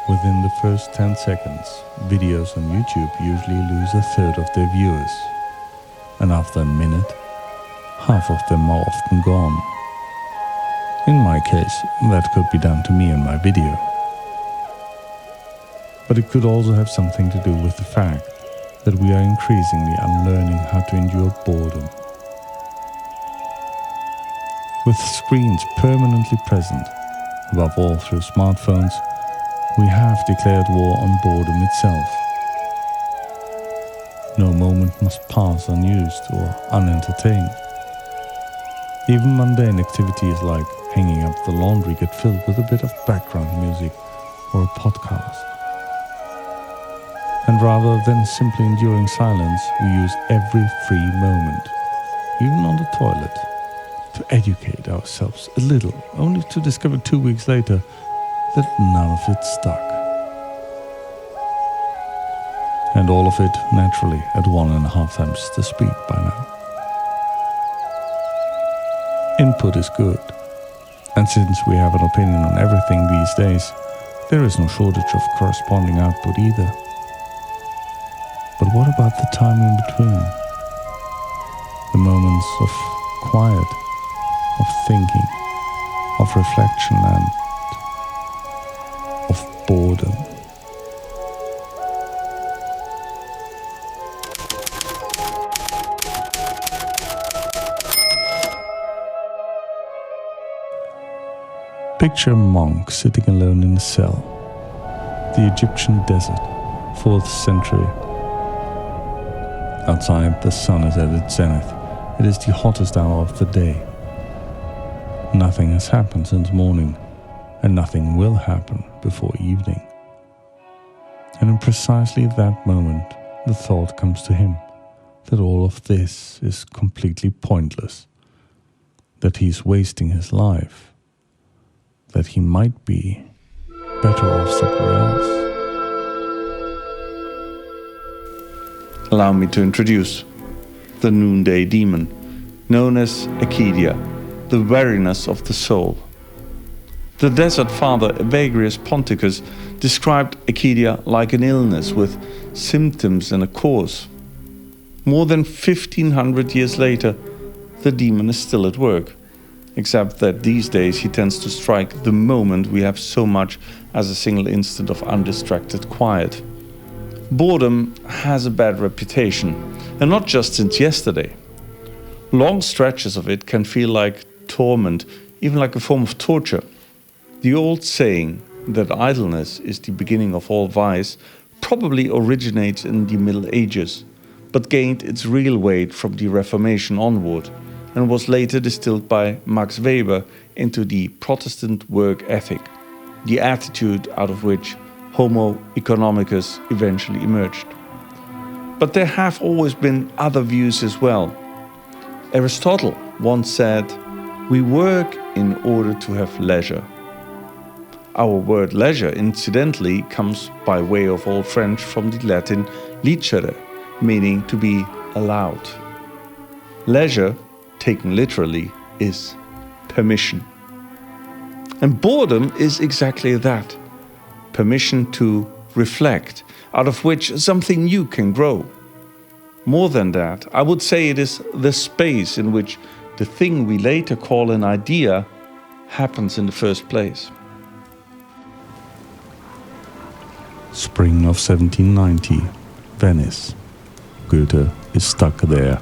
Within the first 10 seconds, videos on YouTube usually lose a third of their viewers. And after a minute, half of them are often gone. In my case, that could be down to me and my video. But it could also have something to do with the fact that we are increasingly unlearning how to endure boredom. With screens permanently present, above all through smartphones, we have declared war on boredom itself. No moment must pass unused or unentertained. Even mundane activities like hanging up the laundry get filled with a bit of background music or a podcast. And rather than simply enduring silence, we use every free moment, even on the toilet, to educate ourselves a little, only to discover 2 weeks later that none of it stuck. And all of it, naturally, at 1.5 times the speed by now. Input is good, and since we have an opinion on everything these days, there is no shortage of corresponding output either. But what about the time in between? The moments of quiet, of thinking, of reflection and of boredom. Picture a monk sitting alone in a cell. The Egyptian desert, 4th century. Outside, the sun is at its zenith. It is the hottest hour of the day. Nothing has happened since morning, and nothing will happen before evening. And in precisely that moment, the thought comes to him that all of this is completely pointless, that he's wasting his life, that he might be better off somewhere else. Allow me to introduce the noonday demon, known as Acedia, the weariness of the soul. The desert father Evagrius Ponticus described Acedia like an illness with symptoms and a cause. More than 1500 years later, the demon is still at work, except that these days he tends to strike the moment we have so much as a single instant of undistracted quiet. Boredom has a bad reputation, and not just since yesterday. Long stretches of it can feel like torment, even like a form of torture. The old saying that idleness is the beginning of all vice probably originates in the Middle Ages, but gained its real weight from the Reformation onward, and was later distilled by Max Weber into the Protestant work ethic, the attitude out of which Homo economicus eventually emerged. But there have always been other views as well. Aristotle once said, "We work in order to have leisure." Our word leisure, incidentally, comes by way of Old French from the Latin licere, meaning to be allowed. Leisure, taken literally, is permission. And boredom is exactly that. Permission to reflect, out of which something new can grow. More than that, I would say it is the space in which the thing we later call an idea happens in the first place. Spring of 1790, Venice. Goethe is stuck there,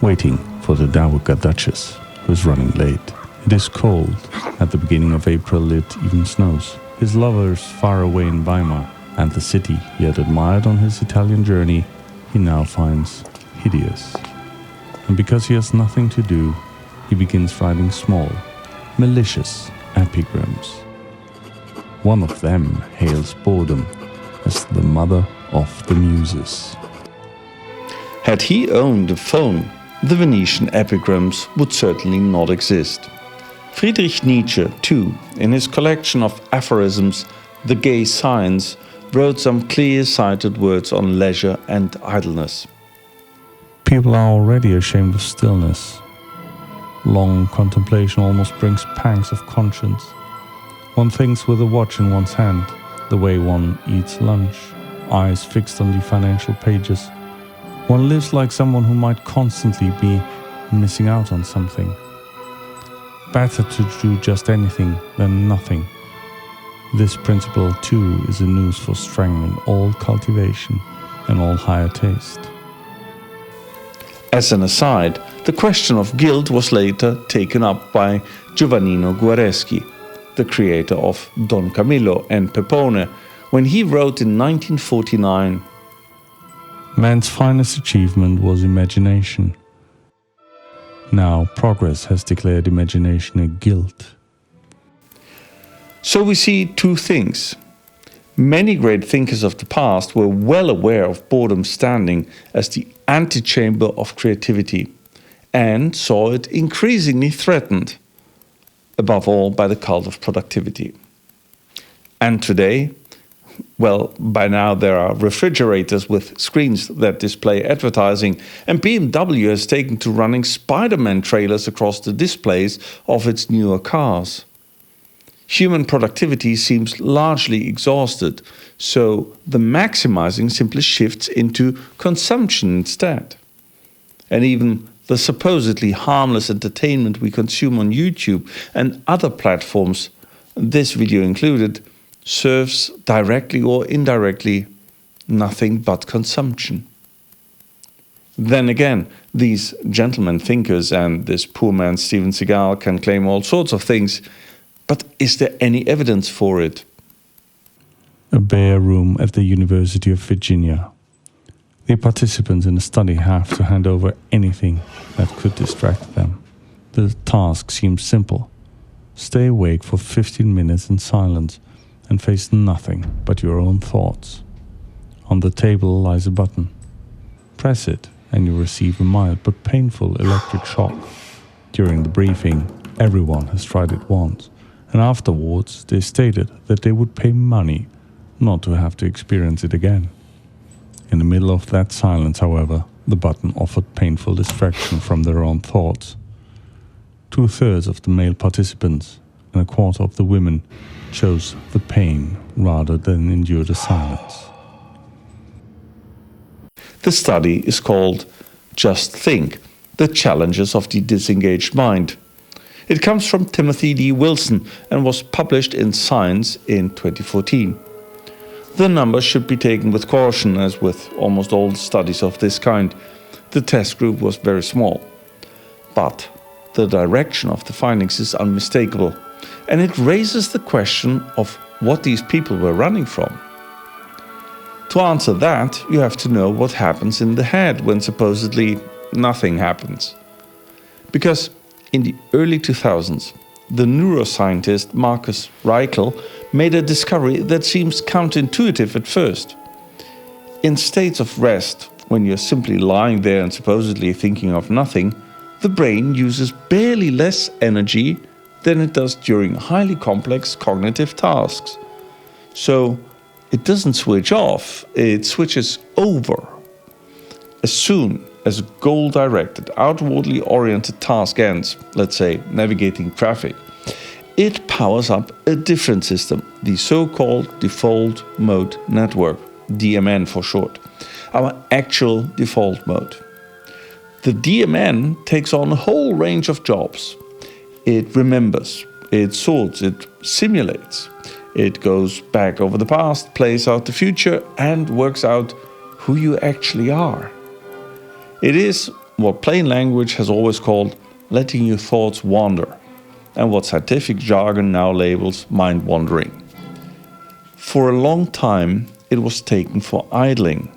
waiting for the Dowager Duchess, who is running late. It is cold. At the beginning of April it even snows. His lover is far away in Weimar, and the city he had admired on his Italian journey he now finds hideous. And because he has nothing to do, he begins writing small, malicious epigrams. One of them hails boredom as the mother of the muses. Had he owned a phone, the Venetian epigrams would certainly not exist. Friedrich Nietzsche, too, in his collection of aphorisms, The Gay Science, wrote some clear-sighted words on leisure and idleness. People are already ashamed of stillness. Long contemplation almost brings pangs of conscience. One thinks with a watch in one's hand, the way one eats lunch, eyes fixed on the financial pages. One lives like someone who might constantly be missing out on something. Better to do just anything than nothing. This principle, too, is a noose for strangling all cultivation and all higher taste. As an aside, the question of guilt was later taken up by Giovannino Guareschi, the creator of Don Camillo and Pepone, when he wrote in 1949, "Man's finest achievement was imagination. Now progress has declared imagination a guilt." So we see two things. Many great thinkers of the past were well aware of boredom standing as the antechamber of creativity and saw it increasingly threatened, above all by the cult of productivity. And today, well, by now there are refrigerators with screens that display advertising, and BMW has taken to running Spider-Man trailers across the displays of its newer cars. Human productivity seems largely exhausted, so the maximizing simply shifts into consumption instead. And even the supposedly harmless entertainment we consume on YouTube and other platforms, this video included, serves directly or indirectly nothing but consumption. Then again, these gentlemen thinkers and this poor man Steven Seagal can claim all sorts of things, but is there any evidence for it? A bare room at the University of Virginia. The participants in the study have to hand over anything that could distract them. The task seems simple. Stay awake for 15 minutes in silence and face nothing but your own thoughts. On the table lies a button. Press it and you receive a mild but painful electric shock. During the briefing, everyone has tried it once, and afterwards they stated that they would pay money not to have to experience it again. In the middle of that silence, however, the button offered painful distraction from their own thoughts. 2/3 of the male participants and 1/4 of the women chose the pain rather than endure the silence. The study is called Just Think: The Challenges of the Disengaged Mind. It comes from Timothy D. Wilson and was published in Science in 2014. The numbers should be taken with caution, as with almost all studies of this kind. The test group was very small. But the direction of the findings is unmistakable, and it raises the question of what these people were running from. To answer that, you have to know what happens in the head when supposedly nothing happens. Because in the early 2000s, the neuroscientist Marcus Reichel made a discovery that seems counterintuitive at first. In states of rest, when you're simply lying there and supposedly thinking of nothing, the brain uses barely less energy than it does during highly complex cognitive tasks. So it doesn't switch off, it switches over. As soon as a goal-directed, outwardly oriented task ends, let's say navigating traffic, it powers up a different system, the so-called default mode network, DMN for short, our actual default mode. The DMN takes on a whole range of jobs. It remembers, it sorts, it simulates, it goes back over the past, plays out the future, and works out who you actually are. It is what plain language has always called letting your thoughts wander, and what scientific jargon now labels mind wandering. For a long time, it was taken for idling,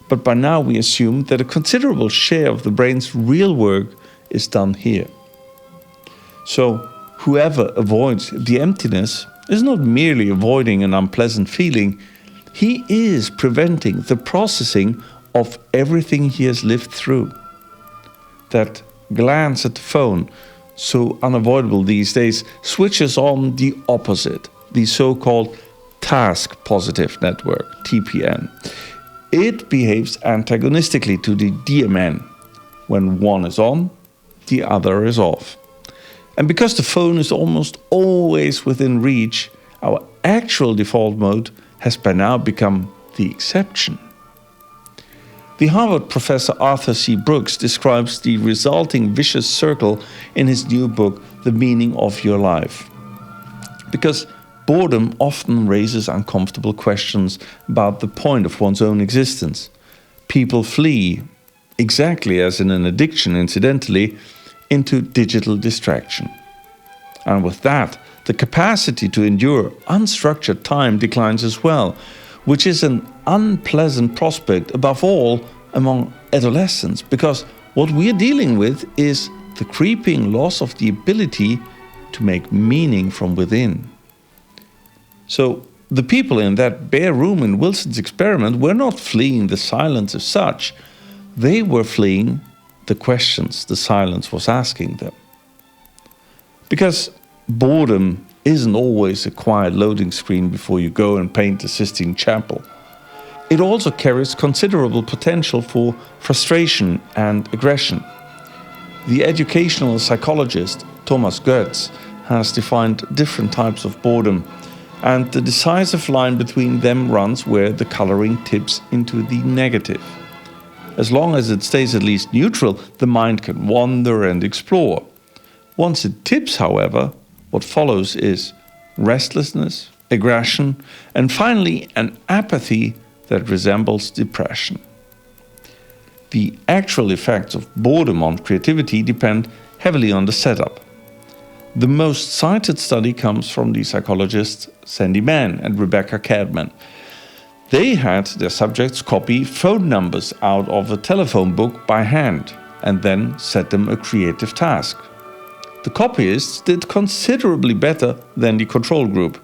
but by now we assume that a considerable share of the brain's real work is done here. So, whoever avoids the emptiness is not merely avoiding an unpleasant feeling, he is preventing the processing of everything he has lived through. That glance at the phone, so unavoidable these days, switches on the opposite, the so-called task-positive network, TPN. It behaves antagonistically to the DMN. When one is on, the other is off. And because the phone is almost always within reach, our actual default mode has by now become the exception. The Harvard professor Arthur C. Brooks describes the resulting vicious circle in his new book, The Meaning of Your Life. Because boredom often raises uncomfortable questions about the point of one's own existence. People flee, exactly as in an addiction incidentally, into digital distraction. And with that, the capacity to endure unstructured time declines as well, which is an unpleasant prospect above all among adolescents, because what we're dealing with is the creeping loss of the ability to make meaning from within. So the people in that bare room in Wilson's experiment were not fleeing the silence as such, they were fleeing the questions the silence was asking them. Because boredom isn't always a quiet loading screen before you go and paint the Sistine Chapel. It also carries considerable potential for frustration and aggression. The educational psychologist Thomas Goetz has defined different types of boredom, and the decisive line between them runs where the coloring tips into the negative. As long as it stays at least neutral, the mind can wander and explore. Once it tips, however, what follows is restlessness, aggression, and finally an apathy that resembles depression. The actual effects of boredom on creativity depend heavily on the setup. The most cited study comes from the psychologists Sandy Mann and Rebecca Cadman. They had their subjects copy phone numbers out of a telephone book by hand and then set them a creative task. The copyists did considerably better than the control group,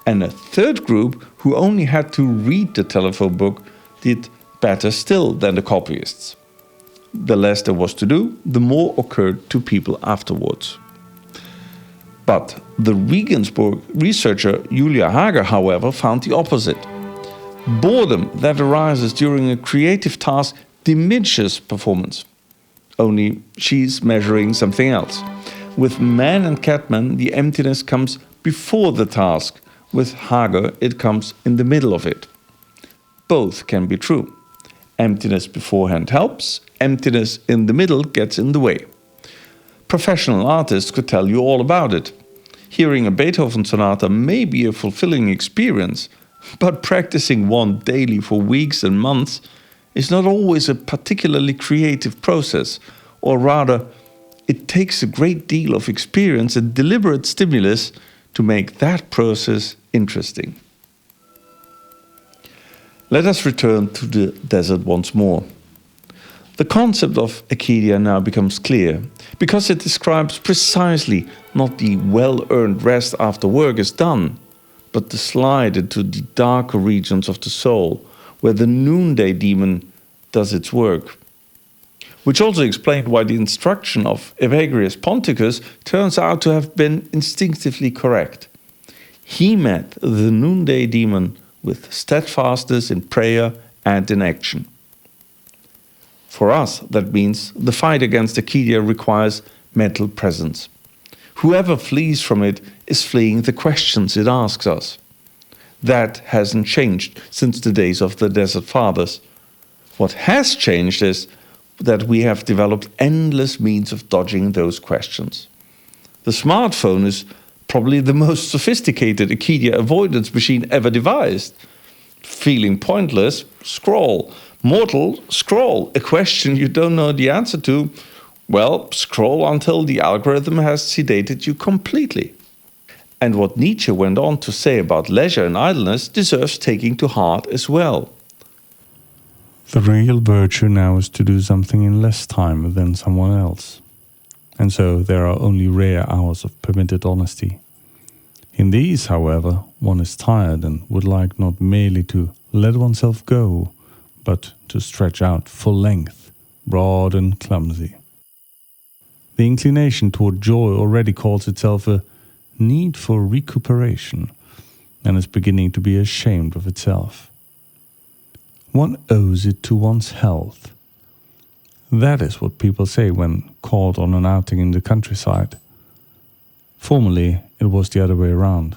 and a third group, who only had to read the telephone book, did better still than the copyists. The less there was to do, the more occurred to people afterwards. But the Regensburg researcher Julia Hager, however, found the opposite. Boredom that arises during a creative task diminishes performance. Only she's measuring something else. With Mann and Cadman, the emptiness comes before the task. With Hager, it comes in the middle of it. Both can be true. Emptiness beforehand helps, emptiness in the middle gets in the way. Professional artists could tell you all about it. Hearing a Beethoven sonata may be a fulfilling experience, but practicing one daily for weeks and months is not always a particularly creative process, or rather, it takes a great deal of experience and deliberate stimulus to make that process interesting. Let us return to the desert once more. The concept of Acedia now becomes clear, because it describes precisely not the well-earned rest after work is done, but the slide into the darker regions of the soul, where the noonday demon does its work. Which also explained why the instruction of Evagrius Ponticus turns out to have been instinctively correct. He met the noonday demon with steadfastness in prayer and in action. For us, that means the fight against Acedia requires mental presence. Whoever flees from it is fleeing the questions it asks us. That hasn't changed since the days of the Desert Fathers. What has changed is that we have developed endless means of dodging those questions. The smartphone is probably the most sophisticated Acedia avoidance machine ever devised. Feeling pointless? Scroll. Mortal? Scroll. A question you don't know the answer to? Well, scroll until the algorithm has sedated you completely. And what Nietzsche went on to say about leisure and idleness deserves taking to heart as well. The real virtue now is to do something in less time than someone else. And so there are only rare hours of permitted honesty. In these, however, one is tired and would like not merely to let oneself go, but to stretch out full length, broad and clumsy. The inclination toward joy already calls itself a need for recuperation, and is beginning to be ashamed of itself. One owes it to one's health. That is what people say when called on an outing in the countryside. Formerly, it was the other way around.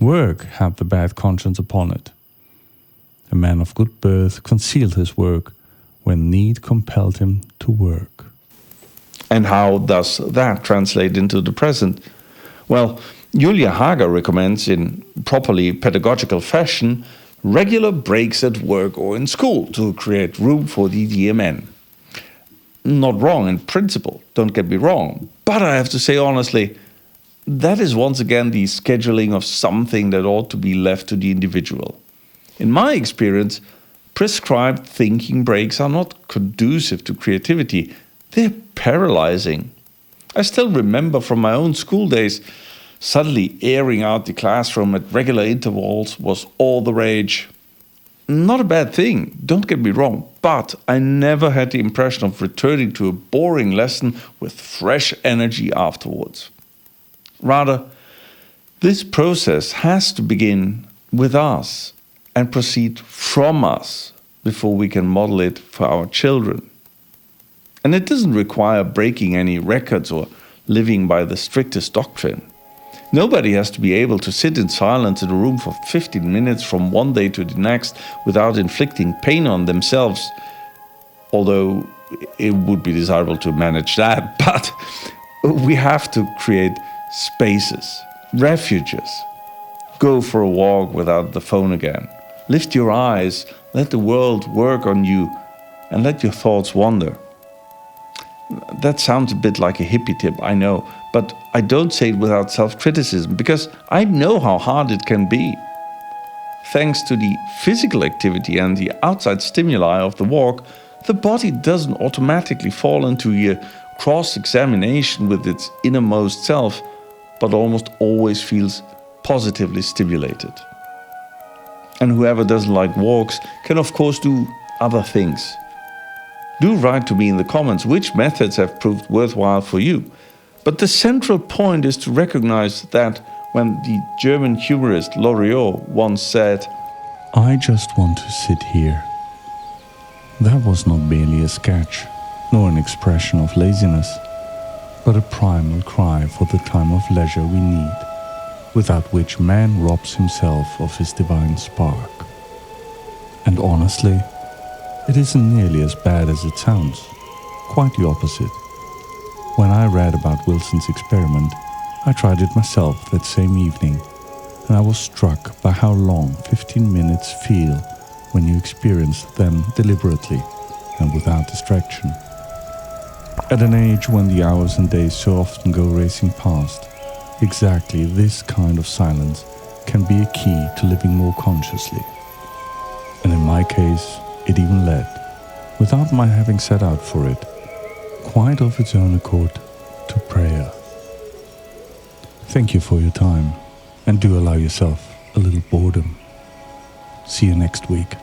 Work had the bad conscience upon it. A man of good birth concealed his work when need compelled him to work. And how does that translate into the present? Well, Julia Hager recommends in properly pedagogical fashion regular breaks at work or in school to create room for the DMN. Not wrong in principle, don't get me wrong, but I have to say honestly, that is once again the scheduling of something that ought to be left to the individual. In my experience, prescribed thinking breaks are not conducive to creativity, they're paralyzing. I still remember from my own school days, suddenly airing out the classroom at regular intervals was all the rage. Not a bad thing, don't get me wrong, but I never had the impression of returning to a boring lesson with fresh energy afterwards. Rather, this process has to begin with us and proceed from us before we can model it for our children. And it doesn't require breaking any records or living by the strictest doctrine. Nobody has to be able to sit in silence in a room for 15 minutes from one day to the next without inflicting pain on themselves, although it would be desirable to manage that. But we have to create spaces, refuges. Go for a walk without the phone again. Lift your eyes, let the world work on you, and let your thoughts wander. That sounds a bit like a hippie tip, I know, but I don't say it without self-criticism, because I know how hard it can be. Thanks to the physical activity and the outside stimuli of the walk, the body doesn't automatically fall into a cross-examination with its innermost self, but almost always feels positively stimulated. And whoever doesn't like walks can of course do other things. Do write to me in the comments which methods have proved worthwhile for you. But the central point is to recognize that when the German humorist Loriot once said, "I just want to sit here," that was not merely a sketch, nor an expression of laziness, but a primal cry for the time of leisure we need, without which man robs himself of his divine spark. And honestly, it isn't nearly as bad as it sounds, quite the opposite. When I read about Wilson's experiment, I tried it myself that same evening, and I was struck by how long 15 minutes feel when you experience them deliberately and without distraction. At an age when the hours and days so often go racing past, exactly this kind of silence can be a key to living more consciously. And in my case, it even led, without my having set out for it, quite of its own accord, to prayer. Thank you for your time, and do allow yourself a little boredom. See you next week.